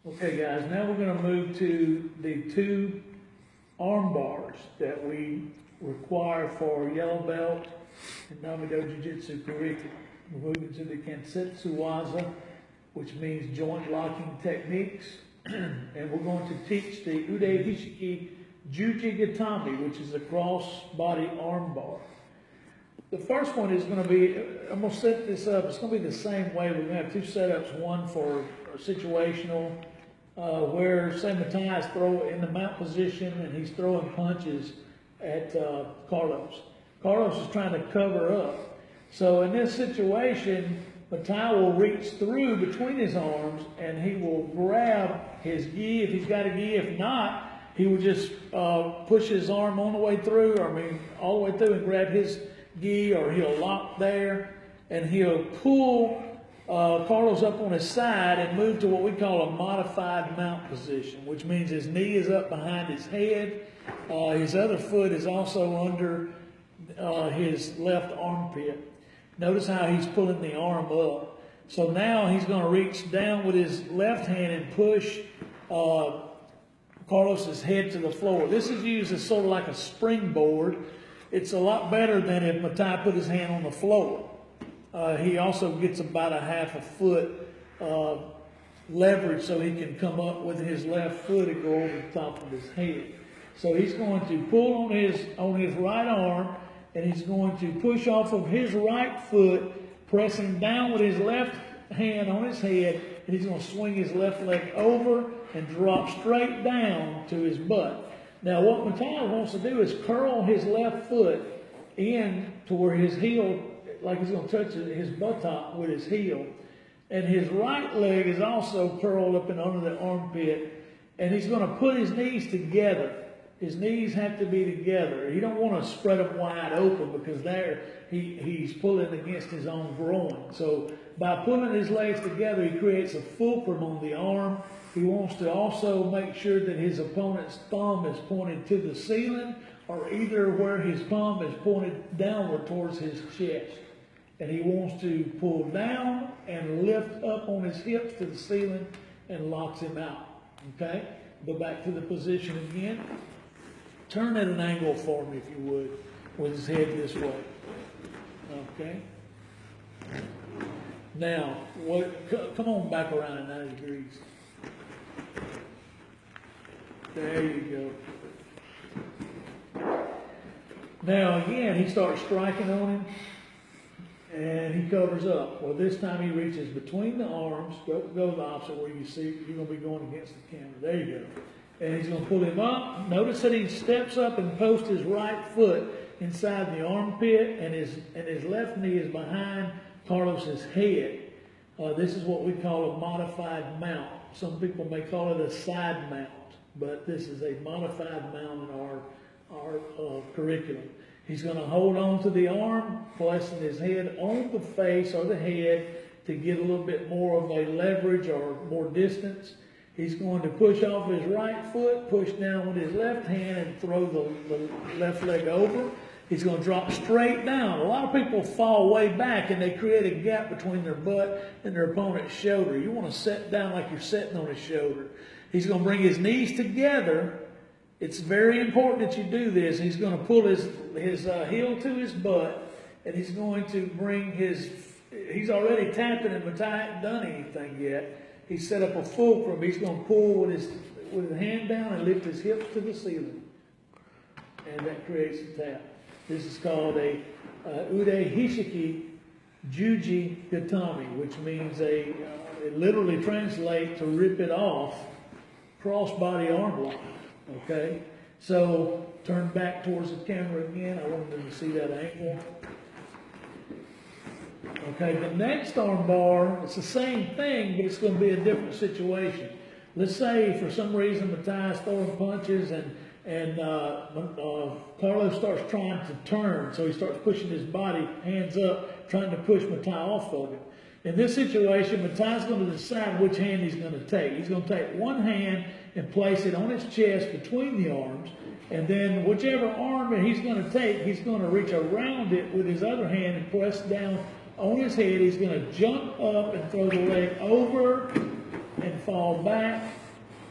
Okay guys, now we're going to move to the 2 arm bars that we require for yellow belt and Namido Jujitsu curriculum. We're moving to the Kansetsu Waza, which means joint locking techniques. And we're going to teach the Ude Hishiki Juji Gatame, which is a cross body arm bar. The first one is going to be, I'm going to set this up, it's going to be the same way. We're going to have 2 setups, one for situational, where say Matai is throwing in the mount position and he's throwing punches at Carlos. Carlos is trying to cover up. So in this situation, Matai will reach through between his arms and he will grab his gi if he's got a gi. If not, he will just push his arm on the way through, all the way through and grab his gi, or he'll lock there and he'll pull Carlos up on his side and move to what we call a modified mount position, which means his knee is up behind his head. His other foot is also under his left armpit. Notice how he's pulling the arm up. So now he's going to reach down with his left hand and push Carlos's head to the floor. This is used as sort of like a springboard. It's a lot better than if Matai put his hand on the floor. He also gets about a half a foot leverage so he can come up with his left foot and go over the top of his head. So he's going to pull on his right arm, and he's going to push off of his right foot, pressing down with his left hand on his head, and he's going to swing his left leg over and drop straight down to his butt. Now what Matai wants to do is curl his left foot in to where his heel, like he's going to touch his buttock with his heel. And his right leg is also curled up and under the armpit. And he's going to put his knees together. His knees have to be together. He don't want to spread them wide open because there he's pulling against his own groin. So by pulling his legs together, he creates a fulcrum on the arm. He wants to also make sure that his opponent's thumb is pointed to the ceiling, or either where his palm is pointed downward towards his chest. And he wants to pull down and lift up on his hips to the ceiling and locks him out. Okay? Go back to the position again. Turn at an angle for me, if you would, with his head this way. Okay? Now, come on back around at 90 degrees. There you go. Now, again, he starts striking on him, and he covers up. Well, this time he reaches between the arms. Go the opposite where you see you're going to be going against the camera. There you go. And he's going to pull him up. Notice that he steps up and posts his right foot inside the armpit, and his left knee is behind Carlos's head. This is what we call a modified mount. Some people may call it a side mount, but this is a modified mount in our curriculum. He's going to hold on to the arm, placing his head on the face or the head to get a little bit more of a leverage or more distance. He's going to push off his right foot, push down with his left hand, and throw the left leg over. He's going to drop straight down. A lot of people fall way back, and they create a gap between their butt and their opponent's shoulder. You want to sit down like you're sitting on his shoulder. He's going to bring his knees together. It's very important that you do this. He's going to pull his heel to his butt, and he's going to bring he's already tapping and Matai hasn't done anything yet. He set up a fulcrum. He's going to pull with his hand down and lift his hips to the ceiling. And that creates a tap. This is called a Ude Hishiki Juji Gatame, which means it literally translates to rip it off, cross-body arm lock. Okay? So turn back towards the camera again. I want them to see that angle. Okay, the next arm bar, it's the same thing, but it's going to be a different situation. Let's say for some reason Matai's throwing punches and Carlos starts trying to turn, so he starts pushing his body, hands up, trying to push Matai off of him. In this situation, Matai's going to decide which hand he's going to take. He's going to take one hand and place it on his chest between the arms, and then whichever arm he's going to take, he's going to reach around it with his other hand and press down on his head. He's going to jump up and throw the leg over and fall back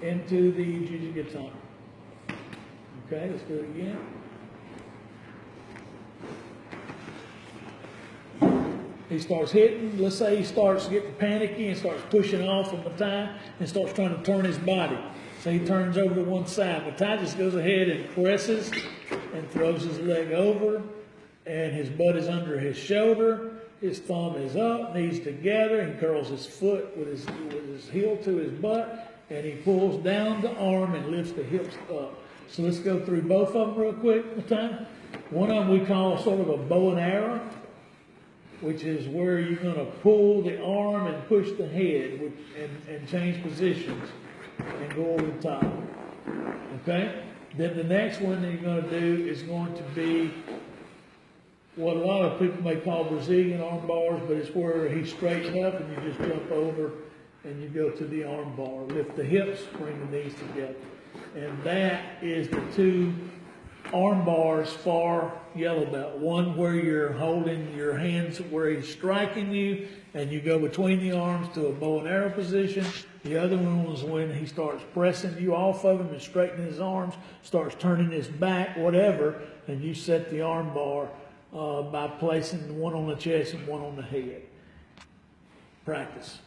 into the Juji Gatame. Okay, let's do it again. He starts hitting, let's say he starts getting panicky and starts pushing off from Matai and starts trying to turn his body. So he turns over to one side. Matai just goes ahead and presses and throws his leg over, and his butt is under his shoulder. His thumb is up, knees together. He curls his foot with his heel to his butt, and he pulls down the arm and lifts the hips up. So let's go through both of them real quick, Matai. One of them we call sort of a bow and arrow, which is where you're going to pull the arm and push the head and change positions and go over the top. Okay? Then the next one that you're going to do is going to be what a lot of people may call Brazilian arm bars, but it's where he's straightened up and you just jump over and you go to the arm bar. Lift the hips, bring the knees together. And that is the two arm bars for yellow belt. One where you're holding your hands where he's striking you and you go between the arms to a bow and arrow position. The other one was when he starts pressing you off of him and straightening his arms, starts turning his back, whatever, and you set the arm bar by placing one on the chest and one on the head. Practice.